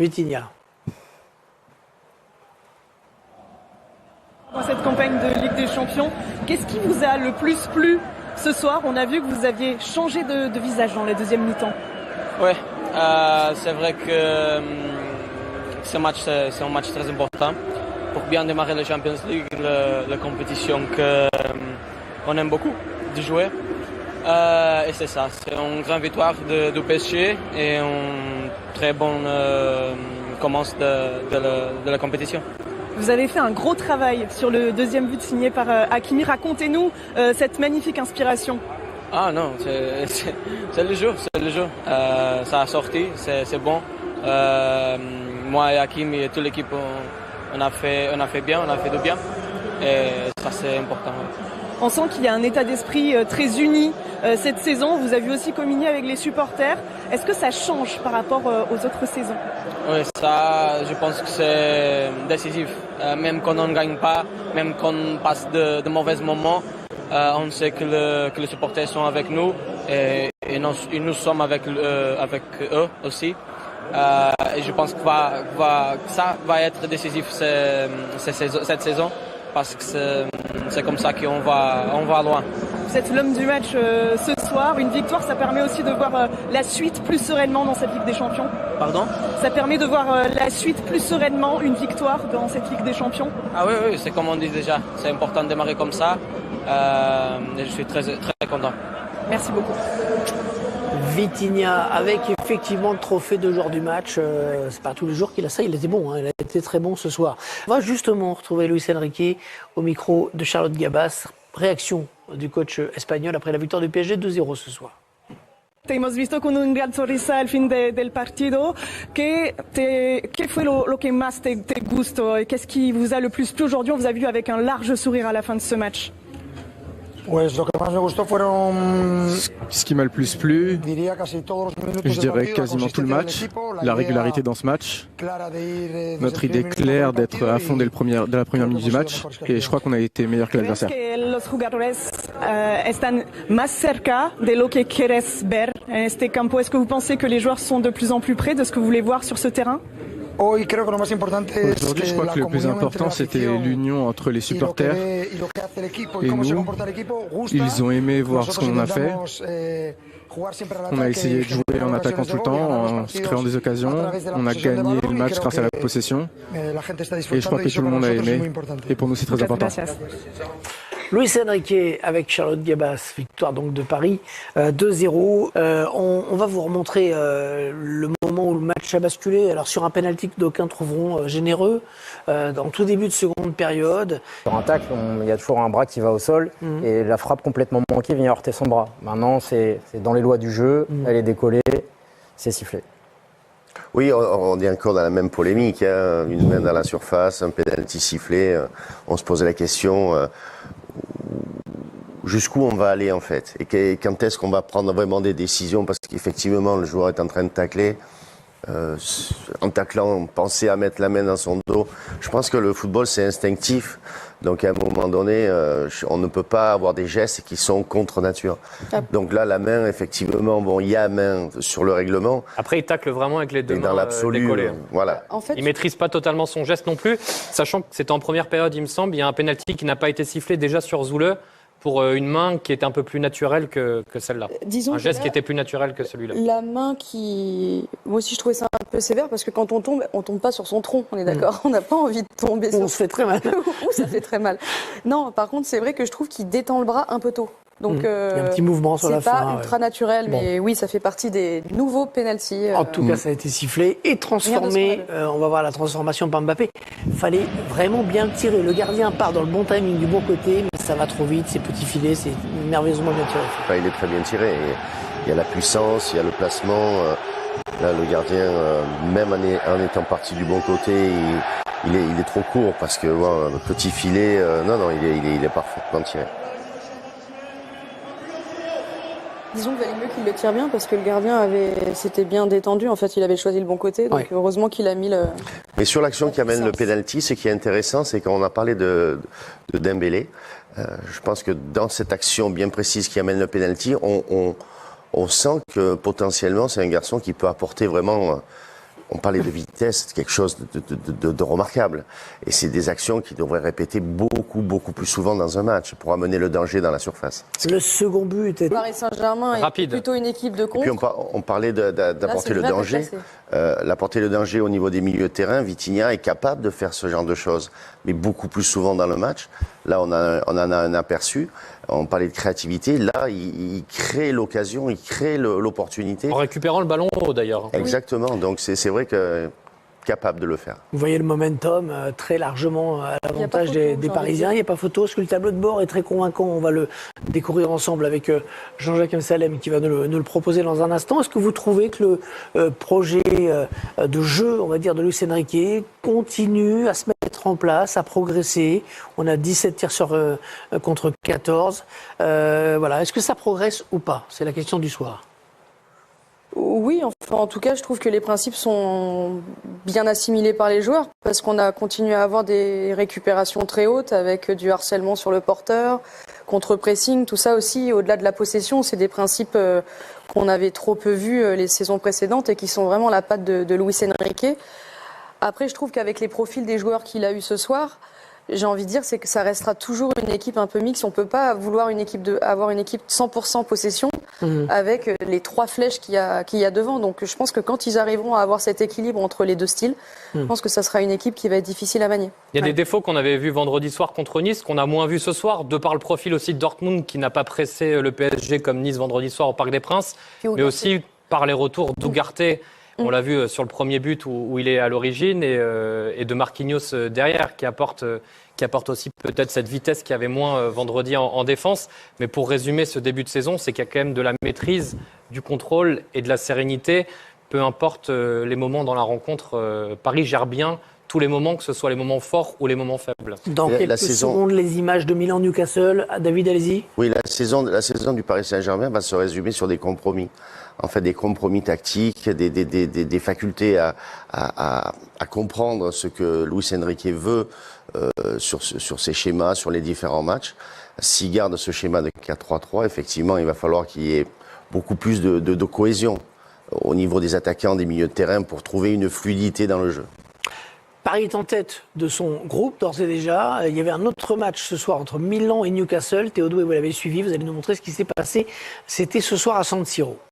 Vitinha. Dans cette campagne de Ligue des Champions, qu'est-ce qui vous a le plus plu ce soir? On a vu que vous aviez changé de visage dans la deuxième mi-temps. Oui, c'est vrai que ce match, c'est un match très important pour bien démarrer la Champions League, la compétition qu'on aime beaucoup de jouer. Et c'est ça, c'est une grande victoire du PSG et une très bonne commence de la compétition. Vous avez fait un gros travail sur le deuxième but signé par Hakimi. Racontez-nous cette magnifique inspiration. Ah non, c'est le jeu, ça a sorti, c'est bon. Moi et Hakimi et toute l'équipe, on a fait bien, on a fait de bien. Et ça, c'est important. On sent qu'il y a un état d'esprit très uni cette saison. Vous avez aussi communié avec les supporters. Est-ce que ça change par rapport aux autres saisons? Oui, ça, je pense que c'est décisif. Même quand on ne gagne pas, même quand on passe de mauvais moments, on sait que les supporters sont avec nous et nous sommes avec eux aussi. Et je pense que ça va être décisif cette saison parce que c'est comme ça qu'on va loin. Vous êtes l'homme du match ce soir. Une victoire, ça permet aussi de voir la suite plus sereinement dans cette Ligue des Champions. Pardon? Ça permet de voir la suite plus sereinement, une victoire dans cette Ligue des Champions. Ah oui, c'est comme on dit déjà. C'est important de démarrer comme ça. Et je suis très, très content. Merci beaucoup. Vitinha, avec effectivement le trophée de joueur du match. C'est pas tous les jours qu'il a ça. Il était bon, il a été très bon ce soir. On va justement retrouver Luis Enrique au micro de Charlotte Gabas. Réaction du coach espagnol après la victoire du PSG 2-0 ce soir. Te hemos visto con un gran sonrisa al fin del partido. ¿Qué fue lo que más te gustó? Qu'est-ce qui vous a le plus plu aujourd'hui? On vous a vu avec un large sourire à la fin de ce match. Ce qui m'a le plus plu, je dirais quasiment tout le match, la régularité dans ce match, notre idée claire d'être à fond dès la première minute du match, et je crois qu'on a été meilleur que l'adversaire. Los jugadores están más cerca de lo que quieres ver en este campo. Est-ce que vous pensez que les joueurs sont de plus en plus près de ce que vous voulez voir sur ce terrain? Aujourd'hui, je crois que le plus important, c'était l'union entre les supporters et nous. Ils ont aimé voir ce qu'on a fait. On a essayé de jouer en attaquant tout le temps, en se créant des occasions. On a gagné le match grâce à la possession. Et je crois que tout le monde a aimé. Et pour nous, c'est très important. Luis Enrique avec Charlotte Gabas, victoire donc de Paris 2-0. On va vous remontrer le moment où le match a basculé. Alors sur un pénalty que d'aucuns trouveront généreux, dans tout début de seconde période. Sur un tacle, il y a toujours un bras qui va au sol et la frappe complètement manquée vient heurter son bras. Maintenant, c'est dans les lois du jeu, elle est décollée, c'est sifflé. Oui, on est encore dans la même polémique. Hein. Une main dans la surface, un pénalty sifflé. On se posait la question jusqu'où on va aller en fait. Et quand est-ce qu'on va prendre vraiment des décisions? Parce qu'effectivement, le joueur est en train de tacler. En taclant, penser à mettre la main dans son dos. Je pense que le football, c'est instinctif. Donc, à un moment donné, on ne peut pas avoir des gestes qui sont contre nature. Donc là, la main, effectivement, bon, il y a main sur le règlement. Après, il tacle vraiment avec les deux mains dans l'absolu, décollées. Voilà. En fait, il maîtrise pas totalement son geste non plus, sachant que c'était en première période, il me semble. Il y a un penalty qui n'a pas été sifflé déjà sur Zoule pour une main qui était un peu plus naturelle que celle-là. Disons un geste qui était plus naturel que celui-là. La main qui... Moi aussi, je trouvais ça un peu sévère parce que quand on tombe pas sur son tronc, on est d'accord. On n'a pas envie de tomber sur... On se fait très mal. Ou ça fait très mal. Non, par contre, c'est vrai que je trouve qu'il détend le bras un peu tôt. Donc, il y a un petit mouvement sur la fin. C'est pas ultra naturel, mais oui, ça fait partie des nouveaux pénaltys. En tout cas, ça a été sifflé et transformé. On va voir la transformation par Mbappé. Il fallait vraiment bien le tirer. Le gardien part dans le bon timing du bon côté, mais ça va trop vite. Ces petits filets, c'est merveilleusement bien tiré. Enfin, il est très bien tiré. Il y a la puissance, il y a le placement. Là, le gardien, même en étant parti du bon côté, il est trop court parce que le petit filet, il est parfaitement tiré. Disons qu'il valait mieux qu'il le tire bien parce que le gardien s'était bien détendu. En fait, il avait choisi le bon côté, donc heureusement qu'il a mis le... Mais sur l'action qui amène le pénalty, ce qui est intéressant, c'est qu'on a parlé de Dembélé. Je pense que dans cette action bien précise qui amène le pénalty, on sent que potentiellement c'est un garçon qui peut apporter vraiment on parlait de vitesse, c'est quelque chose de remarquable. Et c'est des actions qui devraient répéter beaucoup plus souvent dans un match pour amener le danger dans la surface. Le second but était Paris Saint-Germain est plutôt une équipe de contre. Et puis on parlait d'apporter le danger. L'apporter le danger au niveau des milieux de terrain, Vitinha est capable de faire ce genre de choses, mais beaucoup plus souvent dans le match. Là, on en a un aperçu. On parlait de créativité. Là, il crée l'occasion, il crée l'opportunité. En récupérant le ballon haut, d'ailleurs. Exactement. Donc, c'est vrai que capable de le faire. Vous voyez le momentum très largement à l'avantage des Parisiens. Il n'y a pas photo, parce que le tableau de bord est très convaincant. On va le découvrir ensemble avec Jean-Jacques Msalem qui va nous le proposer dans un instant. Est-ce que vous trouvez que le projet de jeu, on va dire, de Luis Enrique continue à se mettre en place, à progresser? On a 17 tirs contre 14. Voilà. Est-ce que ça progresse ou pas? C'est la question du soir. Oui, enfin, en tout cas, je trouve que les principes sont bien assimilés par les joueurs parce qu'on a continué à avoir des récupérations très hautes avec du harcèlement sur le porteur, contre-pressing, tout ça aussi, au-delà de la possession, c'est des principes qu'on avait trop peu vus les saisons précédentes et qui sont vraiment la patte de Luis Enrique. Après, je trouve qu'avec les profils des joueurs qu'il a eu ce soir, j'ai envie de dire, c'est que ça restera toujours une équipe un peu mixte. On peut pas vouloir avoir une équipe 100% possession avec les 3 flèches qu'il y a devant. Donc, je pense que quand ils arriveront à avoir cet équilibre entre les deux styles, je pense que ça sera une équipe qui va être difficile à manier. Il y a des défauts qu'on avait vus vendredi soir contre Nice, qu'on a moins vus ce soir, de par le profil aussi de Dortmund, qui n'a pas pressé le PSG comme Nice vendredi soir au Parc des Princes, mais aussi par les retours d'Ugarte. On l'a vu sur le premier but où il est à l'origine et de Marquinhos derrière qui apporte aussi peut-être cette vitesse qu'il y avait moins vendredi en défense. Mais pour résumer ce début de saison, c'est qu'il y a quand même de la maîtrise, du contrôle et de la sérénité. Peu importe les moments dans la rencontre, Paris gère bien tous les moments, que ce soit les moments forts ou les moments faibles. Dans quelques secondes, les images de Milan-Newcastle. David, allez-y. Oui, la saison du Paris Saint-Germain va se résumer sur des compromis. En fait, des compromis tactiques, des facultés à comprendre ce que Luis Enrique veut sur ses schémas, sur les différents matchs. S'il garde ce schéma de 4-3-3, effectivement, il va falloir qu'il y ait beaucoup plus de cohésion au niveau des attaquants, des milieux de terrain pour trouver une fluidité dans le jeu. Paris est en tête de son groupe, d'ores et déjà. Il y avait un autre match ce soir entre Milan et Newcastle. Théo Doué, vous l'avez suivi, vous allez nous montrer ce qui s'est passé. C'était ce soir à San Siro.